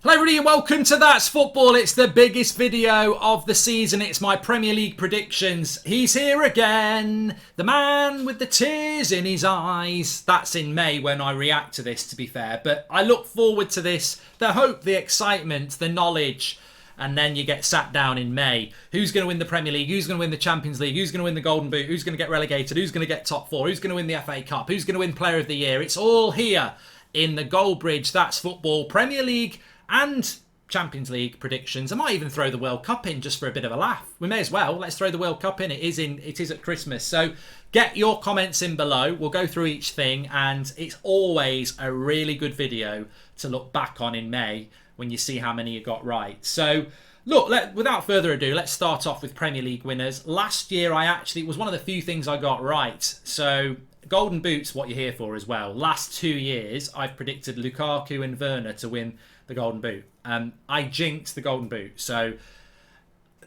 Hello everybody and welcome to That's Football. It's the biggest video of the season. It's my Premier League predictions. He's here again. The man with the tears in his eyes. That's in May when I react to this, to be fair. But I look forward to this. The hope, the excitement, the knowledge. And then you get sat down in May. Who's going to win the Premier League? Who's going to win the Champions League? Who's going to win the Golden Boot? Who's going to get relegated? Who's going to get top four? Who's going to win the FA Cup? Who's going to win Player of the Year? It's all here in the Goldbridge That's Football Premier League and Champions League predictions. I might even throw the World Cup in just for a bit of a laugh. We may as well. Let's throw the World Cup in. It is at Christmas. So get your comments in below. We'll go through each thing, and it's always a really good video to look back on in May when you see how many you got right. So look, without further ado, let's start off with Premier League winners. Last year, it was one of the few things I got right. So Golden Boot's what you're here for as well. Last 2 years, I've predicted Lukaku and Werner to win the Golden Boot. I jinxed the Golden Boot. So,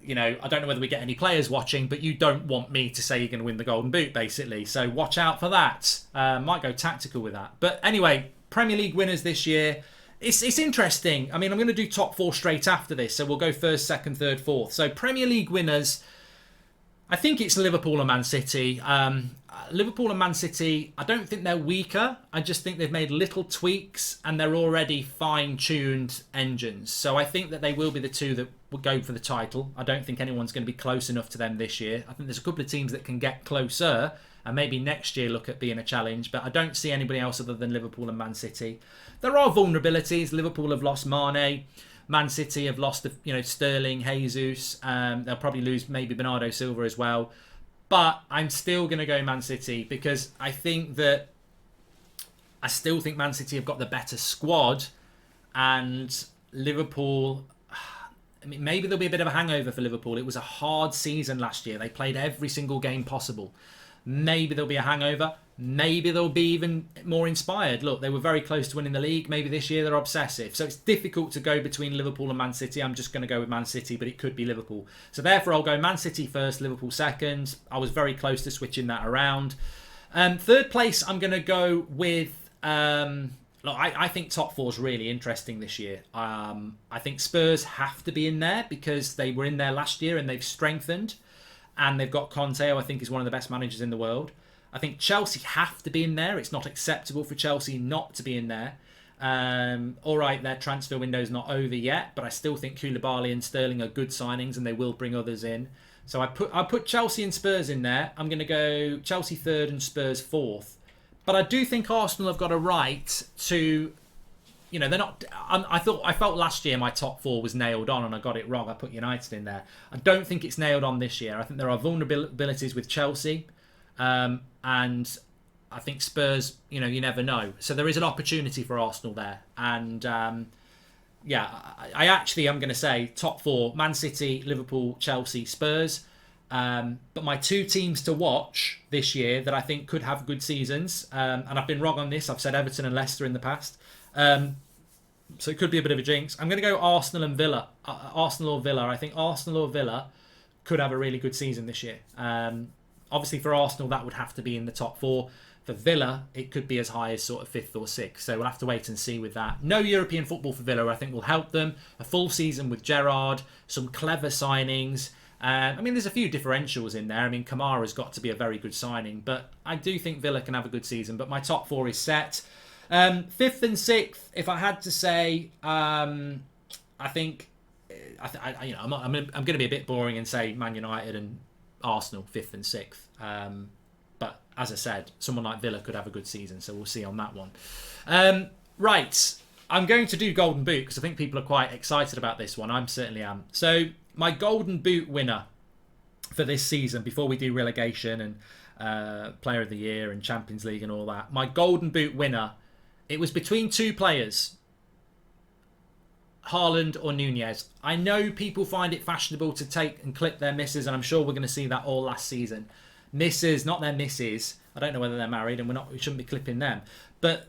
you know, I don't know whether we get any players watching, but you don't want me to say you're going to win the Golden Boot, basically. So watch out for that. Might go tactical with that. But anyway, Premier League winners this year. It's interesting. I mean, I'm going to do top four straight after this. So we'll go first, second, third, fourth. So Premier League winners, I think it's Liverpool and Man City. Liverpool and Man City, I don't think they're weaker. I just think they've made little tweaks and they're already fine-tuned engines. So I think that they will be the two that will go for the title. I don't think anyone's going to be close enough to them this year. I think there's a couple of teams that can get closer and maybe next year look at being a challenge. But I don't see anybody else other than Liverpool and Man City. There are vulnerabilities. Liverpool have lost Mane. Man City have lost, Sterling, Jesus. They'll probably lose maybe Bernardo Silva as well. But I'm still going to go Man City because I still think Man City have got the better squad, and Liverpool, I mean, maybe there'll be a bit of a hangover for Liverpool. It was a hard season last year. They played every single game possible. Maybe there'll be a hangover. Maybe they'll be even more inspired. Look, they were very close to winning the league. Maybe this year they're obsessive. So it's difficult to go between Liverpool and Man City. I'm just going to go with Man City, but it could be Liverpool. So therefore, I'll go Man City first, Liverpool second. I was very close to switching that around. Third place, I'm going to go with... Look, I think top four is really interesting this year. I think Spurs have to be in there because they were in there last year and they've strengthened. And they've got Conte, who I think is one of the best managers in the world. I think Chelsea have to be in there. It's not acceptable for Chelsea not to be in there. All right, their transfer window's not over yet, but I still think Koulibaly and Sterling are good signings, and they will bring others in. So I put Chelsea and Spurs in there. I'm going to go Chelsea third and Spurs fourth. But I do think Arsenal have got a right to, they're not. I felt last year my top four was nailed on, and I got it wrong. I put United in there. I don't think it's nailed on this year. I think there are vulnerabilities with Chelsea. And I think Spurs, you never know. So there is an opportunity for Arsenal there. And I'm going to say top four, Man City, Liverpool, Chelsea, Spurs. But my two teams to watch this year that I think could have good seasons, and I've been wrong on this. I've said Everton and Leicester in the past. So it could be a bit of a jinx. I'm going to go Arsenal and Villa. Arsenal or Villa. I think Arsenal or Villa could have a really good season this year. Obviously, for Arsenal, that would have to be in the top four. For Villa, it could be as high as sort of fifth or sixth. So we'll have to wait and see with that. No European football for Villa, I think, will help them. A full season with Gerrard, some clever signings. There's a few differentials in there. Kamara's got to be a very good signing. But I do think Villa can have a good season. But my top four is set. Fifth and sixth, if I had to say, I'm going to be a bit boring and say Man United and Arsenal fifth and sixth, but as I said, someone like Villa could have a good season, so we'll see on that one. Right, I'm going to do Golden Boot because I think people are quite excited about this one. I certainly am. So my Golden Boot winner for this season, before we do relegation and Player of the Year and Champions League and all that, my Golden Boot winner, it was between two players, Haaland or Nunez. I know people find it fashionable to take and clip their misses, and I'm sure we're going to see that all last season. Misses, not their misses. I don't know whether they're married, and we shouldn't be clipping them. But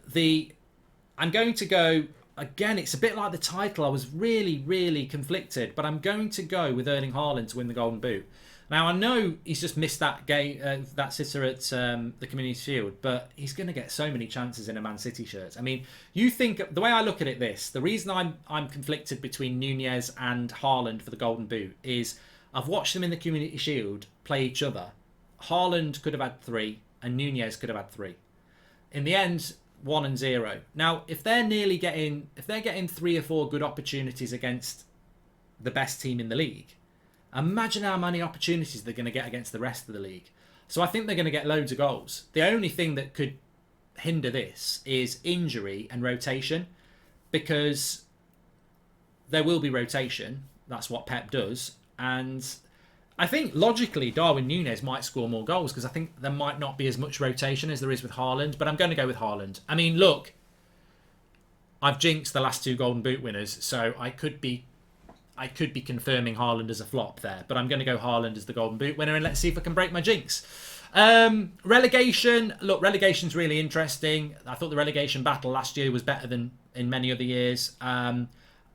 I'm going to go again. It's a bit like the title. I was really, really conflicted, but I'm going to go with Erling Haaland to win the Golden Boot. Now I know he's just missed that game, that sitter at the Community Shield, but he's going to get so many chances in a Man City shirt. I mean, you think the way I look at it, the reason I'm conflicted between Nunez and Haaland for the Golden Boot is I've watched them in the Community Shield play each other. Haaland could have had 3, and Nunez could have had 3. In the end, 1 and 0. Now, if they're getting 3 or 4 good opportunities against the best team in the league, imagine how many opportunities they're going to get against the rest of the league. So I think they're going to get loads of goals. The only thing that could hinder this is injury and rotation, because there will be rotation. That's what Pep does. And I think logically Darwin Núñez might score more goals, because I think there might not be as much rotation as there is with Haaland. But I'm going to go with Haaland. I mean, look, I've jinxed the last 2 Golden Boot winners, so I could be confirming Haaland as a flop there, but I'm going to go Haaland as the Golden Boot winner, and let's see if I can break my jinx. Relegation. Look, relegation's really interesting. I thought the relegation battle last year was better than in many other years.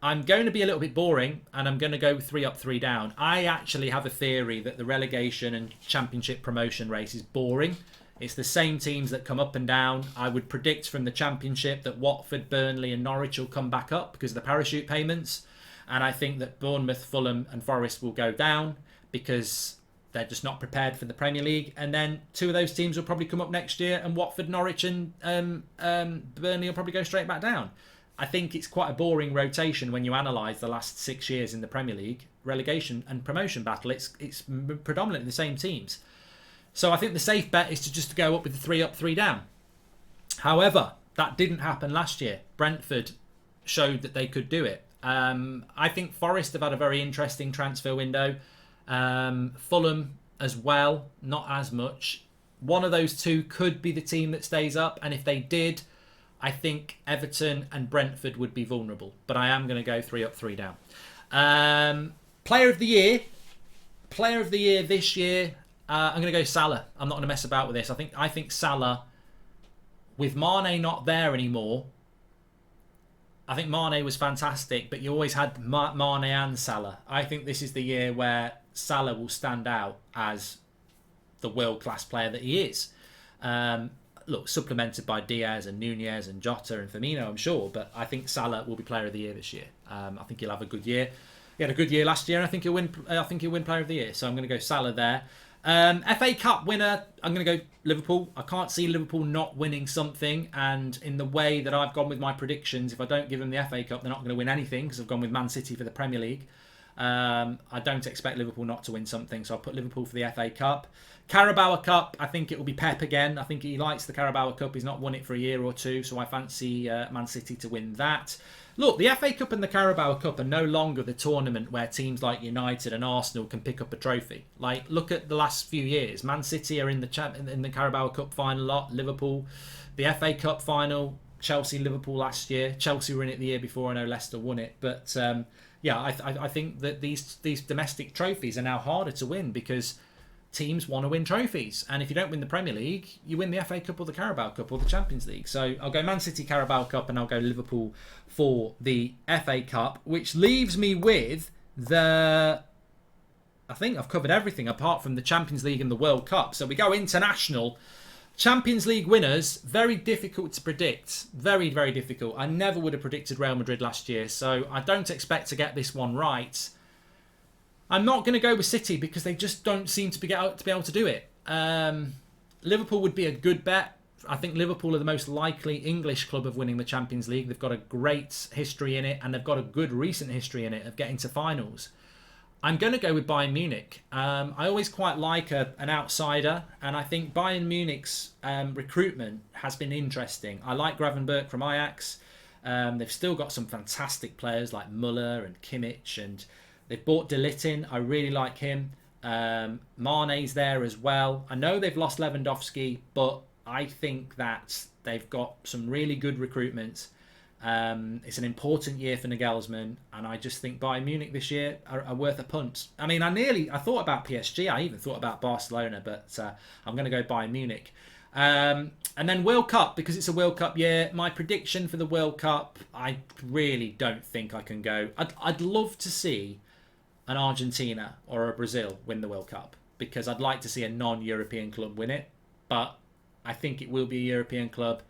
I'm going to be a little bit boring, and I'm going to go 3 up, 3 down. I actually have a theory that the relegation and championship promotion race is boring. It's the same teams that come up and down. I would predict from the championship that Watford, Burnley and Norwich will come back up because of the parachute payments. And I think that Bournemouth, Fulham and Forest will go down because they're just not prepared for the Premier League. And then 2 of those teams will probably come up next year, and Watford, Norwich and Burnley will probably go straight back down. I think it's quite a boring rotation when you analyse the last 6 years in the Premier League. Relegation and promotion battle, it's predominantly the same teams. So I think the safe bet is to just go up with the 3 up, 3 down. However, that didn't happen last year. Brentford showed that they could do it. I think Forest have had a very interesting transfer window. Fulham as well, not as much. One of those 2 could be the team that stays up, and if they did, I think Everton and Brentford would be vulnerable. But I am going to go 3 up, 3 down. Player of the year. Player of the year this year, I'm going to go Salah. I'm not going to mess about with this. I think Salah, with Mane not there anymore, I think Mane was fantastic, but you always had Mane and Salah. I think this is the year where Salah will stand out as the world-class player that he is. Look, supplemented by Diaz and Nunez and Jota and Firmino, I'm sure, but I think Salah will be player of the year this year. I think he'll have a good year. He had a good year last year, and I think he'll win player of the year. So I'm going to go Salah there. FA Cup winner, I'm going to go Liverpool. I can't see Liverpool not winning something, and in the way that I've gone with my predictions, if I don't give them the FA Cup, they're not going to win anything, because I've gone with Man City for the Premier League. I don't expect Liverpool not to win something, so I'll put Liverpool for the FA Cup. Carabao Cup, I think it will be Pep again. I think he likes the Carabao Cup. He's not won it for a year or 2, so I fancy Man City to win that. Look, the FA Cup and the Carabao Cup are no longer the tournament where teams like United and Arsenal can pick up a trophy. Like, look at the last few years. Man City are in the Carabao Cup final a lot. Liverpool, the FA Cup final. Chelsea, Liverpool last year. Chelsea were in it the year before. I know Leicester won it, but yeah, I think that these domestic trophies are now harder to win because teams want to win trophies, and if you don't win the Premier League, you win the FA Cup or the Carabao Cup or the Champions League. So I'll go Man City Carabao Cup, and I'll go Liverpool for the FA Cup, which leaves me with I think I've covered everything apart from the Champions League and the World Cup. So we go international. Champions League winners, very difficult to predict. Very, very difficult. I never would have predicted Real Madrid last year, so I don't expect to get this one right. I'm not going to go with City because they just don't seem to be able to do it. Liverpool would be a good bet. I think Liverpool are the most likely English club of winning the Champions League. They've got a great history in it, and they've got a good recent history in it of getting to finals. I'm going to go with Bayern Munich. I always quite like an outsider, and I think Bayern Munich's recruitment has been interesting. I like Gravenberch from Ajax. They've still got some fantastic players like Muller and Kimmich, and they've bought De Ligt in. I really like him. Mane's there as well. I know they've lost Lewandowski, but I think that they've got some really good recruitment. It's an important year for Nagelsmann, and I just think Bayern Munich this year are worth a punt. I mean, I thought about PSG. I even thought about Barcelona, but I'm going to go Bayern Munich. And then World Cup, because it's a World Cup year. My prediction for the World Cup, I really don't think I can go. I'd love to see an Argentina or a Brazil win the World Cup. because I'd like to see a non-European club win it. But I think it will be a European club,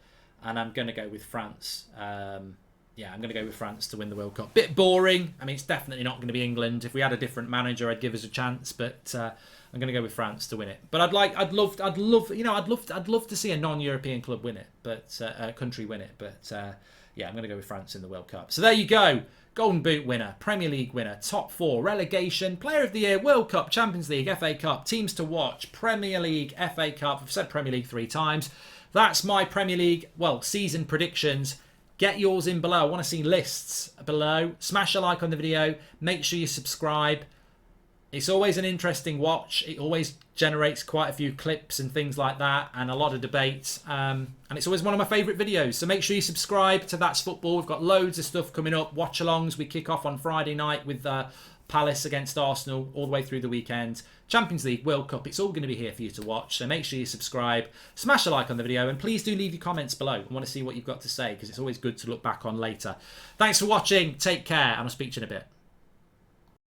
and I'm going to go with France. Yeah, I'm going to go with France to win the World Cup. Bit boring. I mean, it's definitely not going to be England. If we had a different manager, I'd give us a chance. But I'm going to go with France to win it. But I'd love to see a non-European club win it, but a country win it. But yeah, I'm going to go with France in the World Cup. So there you go. Golden Boot winner, Premier League winner, top 4, relegation, Player of the Year, World Cup, Champions League, FA Cup, teams to watch, Premier League, FA Cup. I've said Premier League 3 times. That's my Premier League, season predictions. Get yours in below. I want to see lists below. Smash a like on the video. Make sure you subscribe. It's always an interesting watch. It always generates quite a few clips and things like that, and a lot of debates. And it's always one of my favourite videos. So make sure you subscribe to That's Football. We've got loads of stuff coming up. Watch-alongs. We kick off on Friday night with Palace against Arsenal all the way through the weekend. Champions League, World Cup. It's all going to be here for you to watch. So make sure you subscribe. Smash a like on the video. And please do leave your comments below. I want to see what you've got to say, because it's always good to look back on later. Thanks for watching. Take care. And I'll speak to you in a bit.